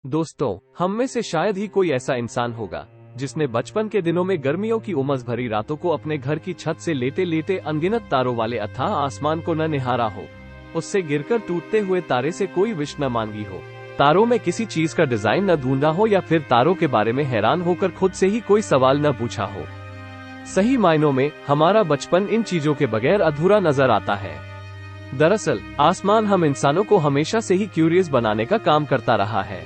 दोस्तों, हम में से शायद ही कोई ऐसा इंसान होगा जिसने बचपन के दिनों में गर्मियों की उमस भरी रातों को अपने घर की छत से लेटे लेटे अनगिनत तारों वाले अथाह आसमान को न निहारा हो, उससे गिरकर टूटते हुए तारे से कोई विश न मांगी हो, तारों में किसी चीज का डिजाइन न ढूंढा हो या फिर तारों के बारे में हैरान होकर खुद से ही कोई सवाल न पूछा हो। सही मायनों में हमारा बचपन इन चीजों के बगैर अधूरा नजर आता है। दरअसल आसमान हम इंसानों को हमेशा से ही क्यूरियस बनाने का काम करता रहा है,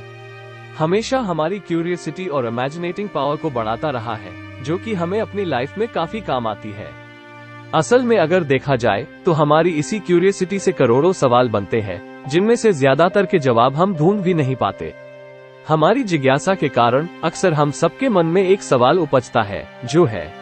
हमेशा हमारी क्यूरियोसिटी और इमेजिनेटिंग पावर को बढ़ाता रहा है, जो कि हमें अपनी लाइफ में काफी काम आती है। असल में अगर देखा जाए तो हमारी इसी क्यूरियोसिटी से करोड़ों सवाल बनते हैं, जिनमें से ज्यादातर के जवाब हम ढूंढ भी नहीं पाते। हमारी जिज्ञासा के कारण अक्सर हम सबके मन में एक सवाल उपजता है, जो है,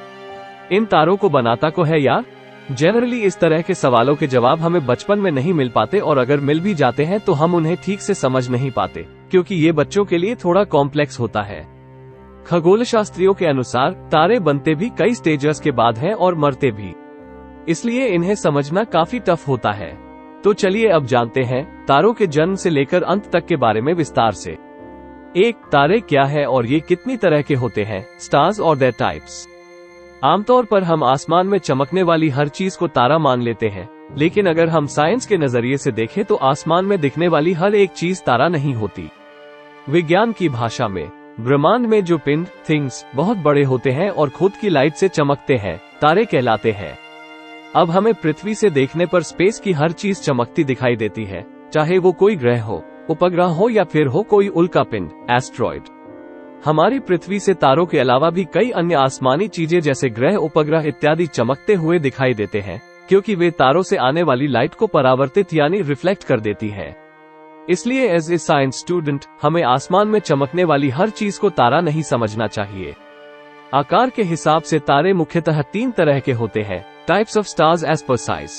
इन तारों को बनाता को है यार। जनरली इस तरह के सवालों के जवाब हमें बचपन में नहीं मिल पाते, और अगर मिल भी जाते हैं तो हम उन्हें ठीक से समझ नहीं पाते, क्योंकि ये बच्चों के लिए थोड़ा कॉम्प्लेक्स होता है। खगोल शास्त्रियों के अनुसार तारे बनते भी कई स्टेजेस के बाद हैं और मरते भी, इसलिए इन्हें समझना काफी टफ होता है। तो चलिए अब जानते हैं तारों के जन्म से लेकर अंत तक के बारे में विस्तार से। 1. तारे क्या है और ये कितनी तरह के होते हैं? स्टार्स और देयर टाइप्स। आमतौर पर हम आसमान में चमकने वाली हर चीज को तारा मान लेते हैं, लेकिन अगर हम साइंस के नजरिए से देखें तो आसमान में दिखने वाली हर एक चीज तारा नहीं होती। विज्ञान की भाषा में ब्रह्मांड में जो पिंड थिंग्स बहुत बड़े होते हैं और खुद की लाइट से चमकते हैं, तारे कहलाते हैं। अब हमें पृथ्वी से देखने पर स्पेस की हर चीज चमकती दिखाई देती है, चाहे वो कोई ग्रह हो, उपग्रह हो या फिर हो कोई उल्का पिंड एस्ट्रॉयड। हमारी पृथ्वी से तारों के अलावा भी कई अन्य आसमानी चीजें जैसे ग्रह, उपग्रह इत्यादि चमकते हुए दिखाई देते हैं, क्योंकि वे तारों से आने वाली लाइट को परावर्तित यानी रिफ्लेक्ट कर देती है। इसलिए एज ए साइंस स्टूडेंट हमें आसमान में चमकने वाली हर चीज को तारा नहीं समझना चाहिए। आकार के हिसाब से तारे मुख्यतः 3 तरह के होते हैं। Types of stars as per size.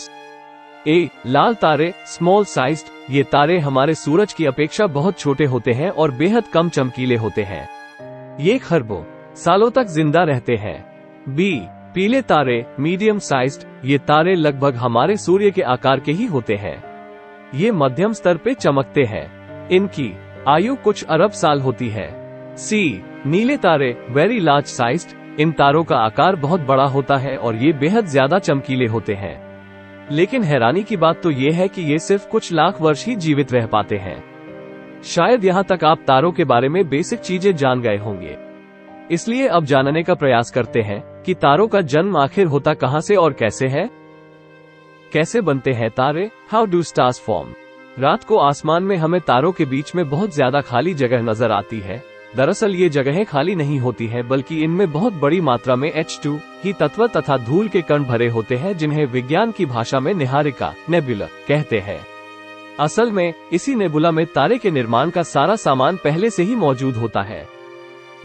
A. लाल तारे स्मॉल साइज्ड। ये तारे हमारे सूरज की अपेक्षा बहुत छोटे होते हैं और बेहद कम चमकीले होते हैं। ये खरबों सालों तक जिंदा रहते हैं। बी. पीले तारे मीडियम साइज्ड। ये तारे लगभग हमारे सूर्य के आकार के ही होते हैं। ये मध्यम स्तर पे चमकते हैं। इनकी आयु कुछ अरब साल होती है। सी. नीले तारे वेरी लार्ज साइज्ड। इन तारों का आकार बहुत बड़ा होता है और ये बेहद ज्यादा चमकीले होते हैं। लेकिन हैरानी की बात तो ये है कि ये सिर्फ कुछ लाख वर्ष ही जीवित रह पाते हैं। शायद यहाँ तक आप तारों के बारे में बेसिक चीजें जान गए होंगे। इसलिए अब जानने का प्रयास करते हैं कि तारों का जन्म आखिर होता कहाँ से और कैसे है। कैसे बनते हैं तारे? How do stars form? रात को आसमान में हमें तारों के बीच में बहुत ज्यादा खाली जगह नजर आती है। दरअसल ये जगहें खाली नहीं होती है, बल्कि इनमें बहुत बड़ी मात्रा में H2 ही तत्व तथा धूल के कण भरे होते हैं, जिन्हें विज्ञान की भाषा में निहारिका नेबुला कहते हैं। असल में इसी नेबुला में तारे के निर्माण का सारा सामान पहले से ही मौजूद होता है।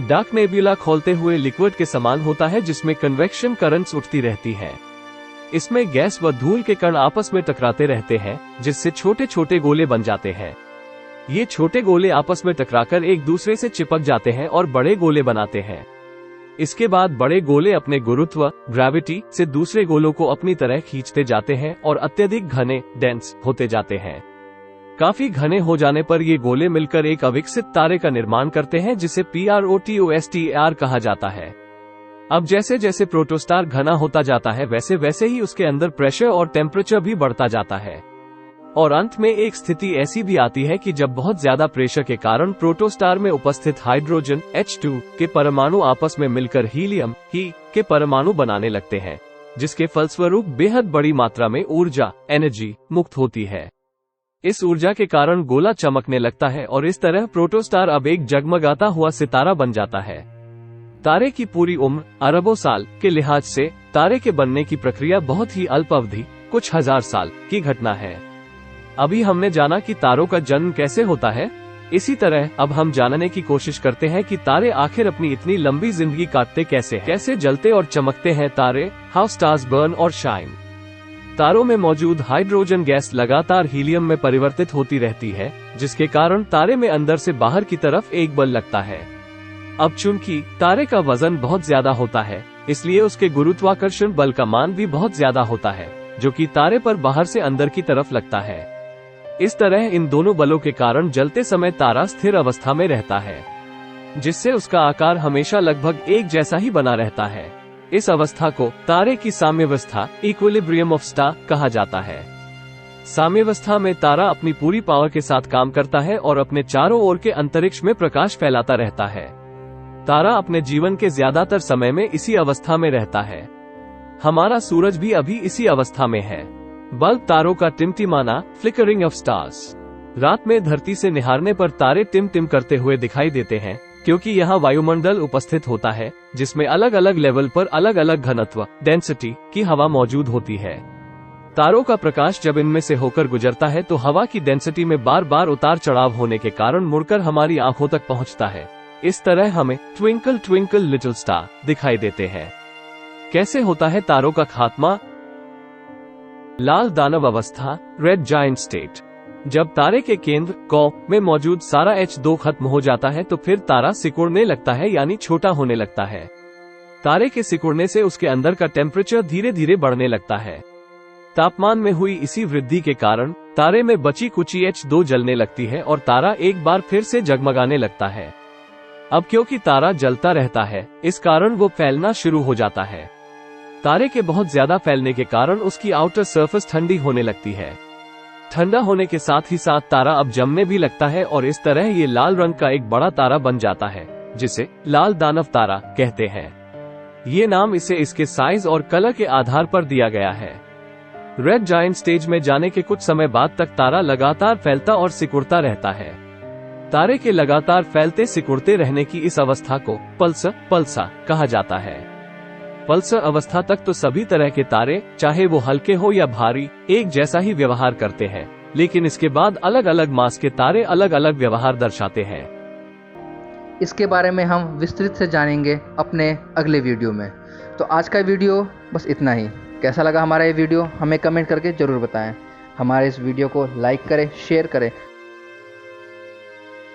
डार्क नेबुला खोलते हुए लिक्विड के समान होता है, जिसमें कन्वेक्शन करंट्स उठती रहती है। इसमें गैस व धूल के कण आपस में टकराते रहते हैं, जिससे छोटे छोटे गोले बन जाते हैं। ये छोटे गोले आपस में टकराकर एक दूसरे से चिपक जाते हैं और बड़े गोले बनाते हैं। इसके बाद बड़े गोले अपने गुरुत्व ग्रेविटी से दूसरे गोलों को अपनी तरह खींचते जाते हैं और अत्यधिक घने डेंस होते जाते हैं। काफी घने हो जाने पर ये गोले मिलकर एक अविकसित तारे का निर्माण करते हैं, जिसे प्रोटोस्टार कहा जाता है। अब जैसे जैसे प्रोटोस्टार घना होता जाता है, वैसे वैसे ही उसके अंदर प्रेशर और टेम्परेचर भी बढ़ता जाता है, और अंत में एक स्थिति ऐसी भी आती है कि जब बहुत ज्यादा प्रेशर के कारण प्रोटोस्टार में उपस्थित हाइड्रोजन H2 के परमाणु आपस में मिलकर हीलियम ही के परमाणु बनाने लगते हैं, जिसके फलस्वरूप बेहद बड़ी मात्रा में ऊर्जा एनर्जी मुक्त होती है। इस ऊर्जा के कारण गोला चमकने लगता है और इस तरह प्रोटोस्टार अब एक जगमगाता हुआ सितारा बन जाता है। तारे की पूरी उम्र अरबों साल के लिहाज से तारे के बनने की प्रक्रिया बहुत ही अल्प अवधि कुछ हजार साल की घटना है। अभी हमने जाना कि तारों का जन्म कैसे होता है। इसी तरह अब हम जानने की कोशिश करते हैं कि तारे आखिर अपनी इतनी लंबी जिंदगी काटते कैसे जलते और चमकते हैं तारे। हाउ स्टार्स बर्न और शाइन। तारों में मौजूद हाइड्रोजन गैस लगातार हीलियम में परिवर्तित होती रहती है, जिसके कारण तारे में अंदर से बाहर की तरफ एक बल लगता है। अब चूंकि तारे का वजन बहुत ज्यादा होता है, इसलिए उसके गुरुत्वाकर्षण बल का मान भी बहुत ज्यादा होता है, जो कि तारे पर बाहर से अंदर की तरफ लगता है। इस तरह इन दोनों बलों के कारण जलते समय तारा स्थिर अवस्था में रहता है, जिससे उसका आकार हमेशा लगभग एक जैसा ही बना रहता है। इस अवस्था को तारे की साम्यावस्था, इक्विलिब्रियम ऑफ स्टार, कहा जाता है। साम्यावस्था में तारा अपनी पूरी पावर के साथ काम करता है और अपने चारों ओर के अंतरिक्ष में प्रकाश फैलाता रहता है। तारा अपने जीवन के ज्यादातर समय में इसी अवस्था में रहता है। हमारा सूरज भी अभी इसी अवस्था में है। बल्ब तारों का टिमटिमाना, फ्लिकरिंग ऑफ स्टार्स। रात में धरती से निहारने पर तारे टिम टिम करते हुए दिखाई देते हैं, क्योंकि यहाँ वायुमंडल उपस्थित होता है, जिसमें अलग अलग लेवल पर अलग अलग घनत्व, डेंसिटी की हवा मौजूद होती है। तारों का प्रकाश जब इनमें से होकर गुजरता है तो हवा की डेंसिटी में बार बार उतार चढ़ाव होने के कारण मुड़कर हमारी आंखों तक पहुंचता है। इस तरह हमें ट्विंकल ट्विंकल लिटिल स्टार दिखाई देते हैं। कैसे होता है तारों का खात्मा? लाल दानव अवस्था, रेड जायंट स्टेट। जब तारे के केंद्र कौ में मौजूद सारा H2 खत्म हो जाता है तो फिर तारा सिकुड़ने लगता है, यानी छोटा होने लगता है। तारे के सिकुड़ने से उसके अंदर का टेम्परेचर धीरे धीरे बढ़ने लगता है। तापमान में हुई इसी वृद्धि के कारण तारे में बची कुची H2 जलने लगती है और तारा एक बार फिर से जगमगाने लगता है। अब क्योंकि तारा जलता रहता है, इस कारण वो फैलना शुरू हो जाता है। तारे के बहुत ज्यादा फैलने के कारण उसकी आउटर सरफेस ठंडी होने लगती है। ठंडा होने के साथ ही साथ तारा अब जमने भी लगता है और इस तरह ये लाल रंग का एक बड़ा तारा बन जाता है, जिसे लाल दानव तारा कहते हैं। ये नाम इसे इसके साइज और कलर के आधार पर दिया गया है। रेड जायंट स्टेज में जाने के कुछ समय बाद तक तारा लगातार फैलता और सिकुड़ता रहता है। तारे के लगातार फैलते सिकुड़ते रहने की इस अवस्था को पल्सर कहा जाता है। पल्सर अवस्था तक तो सभी तरह के तारे, चाहे वो हल्के हो या भारी, एक जैसा ही व्यवहार करते हैं, लेकिन इसके बाद अलग अलग मास के तारे अलग अलग व्यवहार दर्शाते हैं। इसके बारे में हम विस्तृत से जानेंगे अपने अगले वीडियो में। तो आज का वीडियो बस इतना ही। कैसा लगा हमारा ये वीडियो हमें कमेंट करके ज़रूर बताएं। हमारे इस वीडियो को लाइक करें, शेयर करें